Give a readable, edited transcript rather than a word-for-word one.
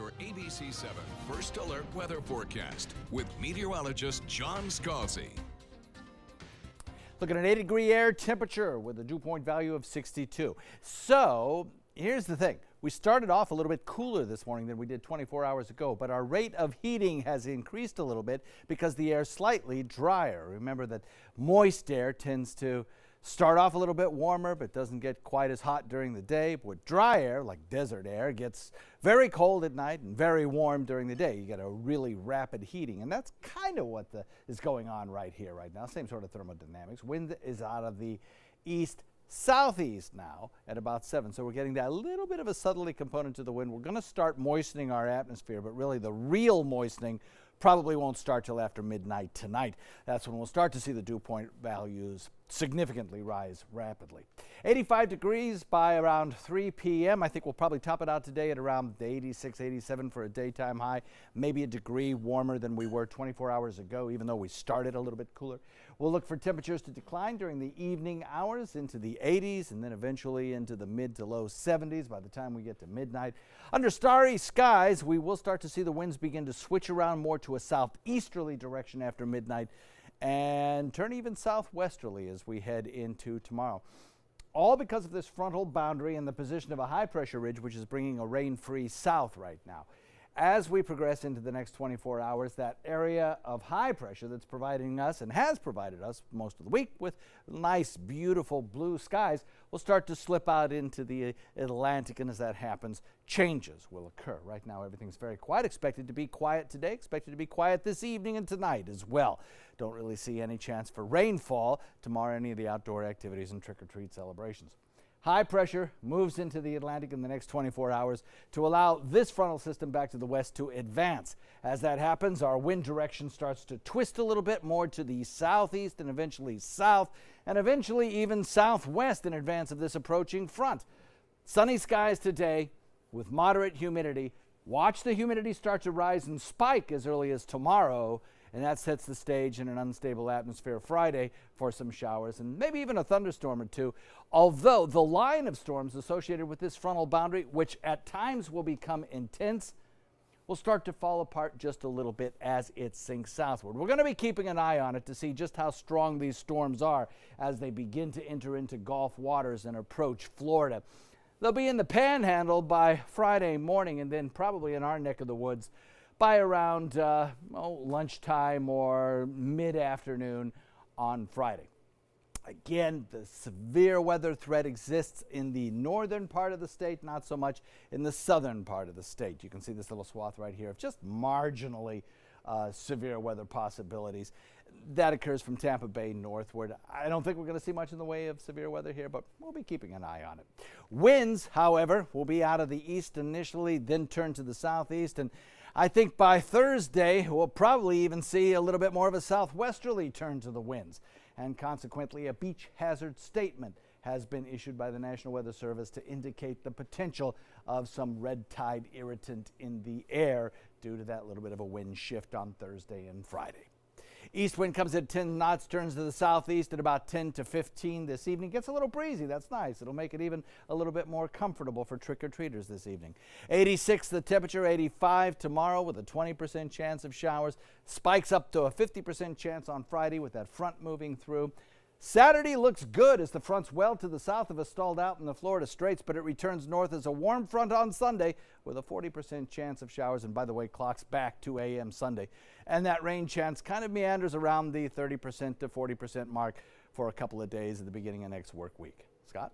your ABC 7 First Alert Weather Forecast with meteorologist John Scalzi. Look at an 80-degree air temperature with a dew point value of 62. So here's the thing. We started off a little bit cooler this morning than we did 24 hours ago, but our rate of heating has increased a little bit because the air is slightly drier. Remember that moist air tends to start off a little bit warmer but doesn't get quite as hot during the day. With dry air, like desert air, gets very cold at night and very warm during the day. You get a really rapid heating, and that's kind of what is going on right here, right now. Same sort of thermodynamics. Wind is out of the east southeast now at about 7, so we're getting that little bit of a southerly component to the wind. We're going to start moistening our atmosphere, but really the real moistening probably won't start till after midnight tonight. That's when we'll start to see the dew point values significantly rise rapidly. 85 degrees by around 3 p.m. I think we'll probably top it out today at around 86, 87 for a daytime high, maybe a degree warmer than we were 24 hours ago, even though we started a little bit cooler. We'll look for temperatures to decline during the evening hours into the 80s and then eventually into the mid to low 70s by the time we get to midnight. Under starry skies, we will start to see the winds begin to switch around more to a southeasterly direction after midnight and turn even southwesterly as we head into tomorrow. All because of this frontal boundary and the position of a high pressure ridge, which is bringing a rain-free south right now. As we progress into the next 24 hours, that area of high pressure that's providing us and has provided us most of the week with nice, beautiful blue skies will start to slip out into the Atlantic, and as that happens, changes will occur. Right now, everything's very quiet. Expected to be quiet today, expected to be quiet this evening and tonight as well. Don't really see any chance for rainfall tomorrow, any of the outdoor activities and trick-or-treat celebrations. High pressure moves into the Atlantic in the next 24 hours to allow this frontal system back to the west to advance. As that happens, our wind direction starts to twist a little bit more to the southeast and eventually south, and eventually even southwest in advance of this approaching front. Sunny skies today with moderate humidity. Watch the humidity start to rise and spike as early as tomorrow, and that sets the stage in an unstable atmosphere Friday for some showers and maybe even a thunderstorm or two. Although the line of storms associated with this frontal boundary, which at times will become intense, will start to fall apart just a little bit as it sinks southward. We're going to be keeping an eye on it to see just how strong these storms are as they begin to enter into Gulf waters and approach Florida. They'll be in the Panhandle by Friday morning and then probably in our neck of the woods by around lunchtime or mid-afternoon on Friday. Again, the severe weather threat exists in the northern part of the state, not so much in the southern part of the state. You can see this little swath right here of just marginally severe weather possibilities. That occurs from Tampa Bay northward. I don't think we're going to see much in the way of severe weather here, but we'll be keeping an eye on it. Winds, however, will be out of the east initially, then turn to the southeast, and I think by Thursday we'll probably even see a little bit more of a southwesterly turn to the winds, and consequently a beach hazard statement has been issued by the National Weather Service to indicate the potential of some red tide irritant in the air due to that little bit of a wind shift on Thursday and Friday. East wind comes at 10 knots, turns to the southeast at about 10 to 15 this evening. Gets a little breezy. That's nice. It'll make it even a little bit more comfortable for trick-or-treaters this evening. 86 the temperature, 85 tomorrow with a 20% chance of showers. Spikes up to a 50% chance on Friday with that front moving through. Saturday looks good as the front's well to the south of us stalled out in the Florida Straits, but it returns north as a warm front on Sunday with a 40% chance of showers. And by the way, clocks back 2 a.m. Sunday. And that rain chance kind of meanders around the 30% to 40% mark for a couple of days at the beginning of next work week. Scott?